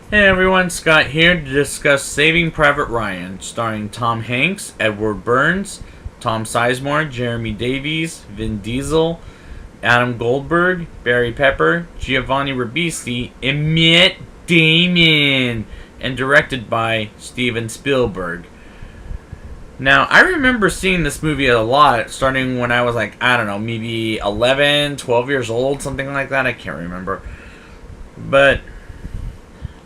Hey everyone, Scott here to discuss Saving Private Ryan, starring Tom Hanks, Edward Burns, Tom Sizemore, Jeremy Davies, Vin Diesel, Adam Goldberg, Barry Pepper, Giovanni Ribisi, and Matt Damon, and directed by Steven Spielberg. Now, I remember seeing this movie a lot, starting when I was maybe 11, 12 years old, something like that. I can't remember. But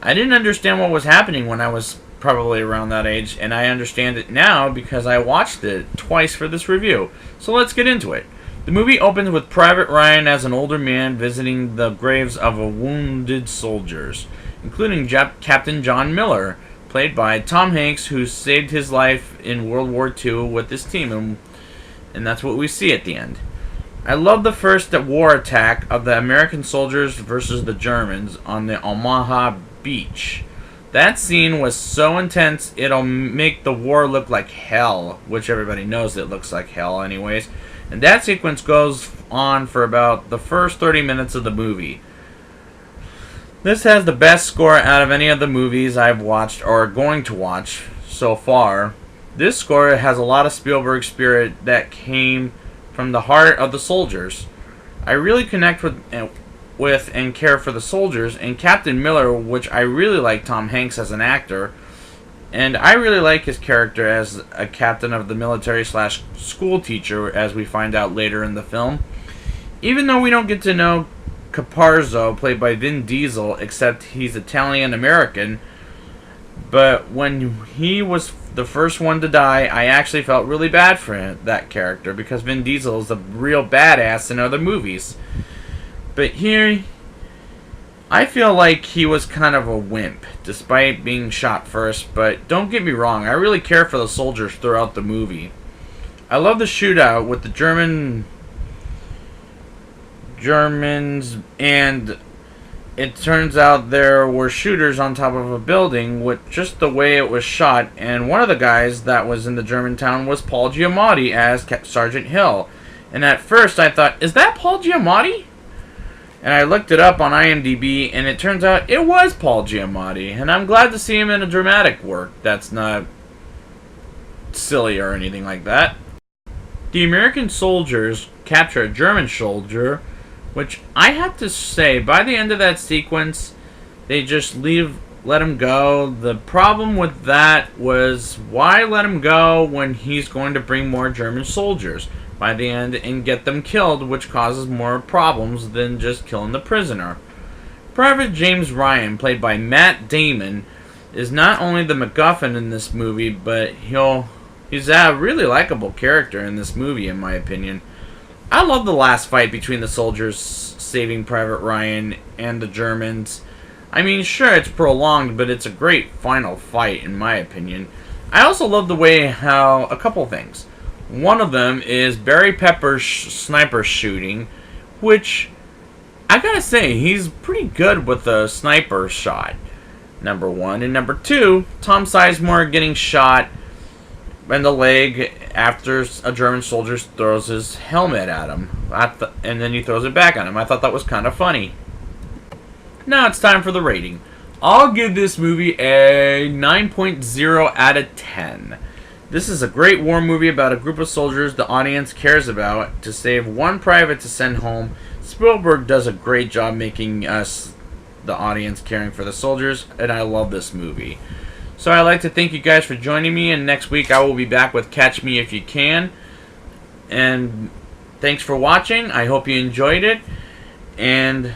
I didn't understand what was happening when I was probably around that age, and I understand it now because I watched it twice for this review. So let's get into it. The movie opens with Private Ryan as an older man visiting the graves of wounded soldiers, including Captain John Miller, played by Tom Hanks, who saved his life in World War II with his team, and that's what we see at the end. I love the first war attack of the American soldiers versus the Germans on the Omaha beach. That scene was so intense it'll make the war look like hell, which everybody knows it looks like hell anyways. And that sequence goes on for about the first 30 minutes of the movie. This has the best score out of any of the movies I've watched or going to watch so far. This score has a lot of Spielberg spirit that came from the heart of the soldiers. I really connect with and care for the soldiers, and Captain Miller, which I really like Tom Hanks as an actor, and I really like his character as a captain of the military slash school teacher, as we find out later in the film. Even though we don't get to know Caparzo, played by Vin Diesel, except he's Italian American, but when he was the first one to die, I actually felt really bad for that character, because Vin Diesel is a real badass in other movies. But here, I feel like he was kind of a wimp, despite being shot first. But don't get me wrong, I really care for the soldiers throughout the movie. I love the shootout with the Germans, and it turns out there were shooters on top of a building with just the way it was shot. And one of the guys that was in the German town was Paul Giamatti as Sergeant Hill. And at first I thought, is that Paul Giamatti? And I looked it up on IMDb, and it turns out it was Paul Giamatti. And I'm glad to see him in a dramatic work that's not silly or anything like that. The American soldiers capture a German soldier, which I have to say, by the end of that sequence, they just let him go. The problem with that was, why let him go when he's going to bring more German soldiers by the end and get them killed, which causes more problems than just killing the prisoner. Private James Ryan, played by Matt Damon, is not only the MacGuffin in this movie, but he's a really likable character in this movie, in my opinion. I love the last fight between the soldiers saving Private Ryan and the Germans. I mean, sure, it's prolonged, but it's a great final fight, in my opinion. I also love the way how a couple things. One of them is Barry Pepper's sniper shooting, which I gotta say, he's pretty good with the sniper shot, number one. And number two, Tom Sizemore getting shot in the leg after a German soldier throws his helmet at him, and then he throws it back at him. I thought that was kind of funny. Now it's time for the rating. I'll give this movie a 9.0 out of 10. This is a great war movie about a group of soldiers the audience cares about to save one private to send home. Spielberg does a great job making us, the audience, caring for the soldiers, and I love this movie. So I'd like to thank you guys for joining me, and next week I will be back with Catch Me If You Can. And thanks for watching. I hope you enjoyed it, and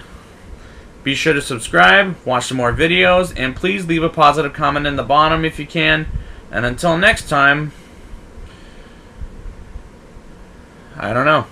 be sure to subscribe, watch some more videos, and please leave a positive comment in the bottom if you can. And until next time, I don't know.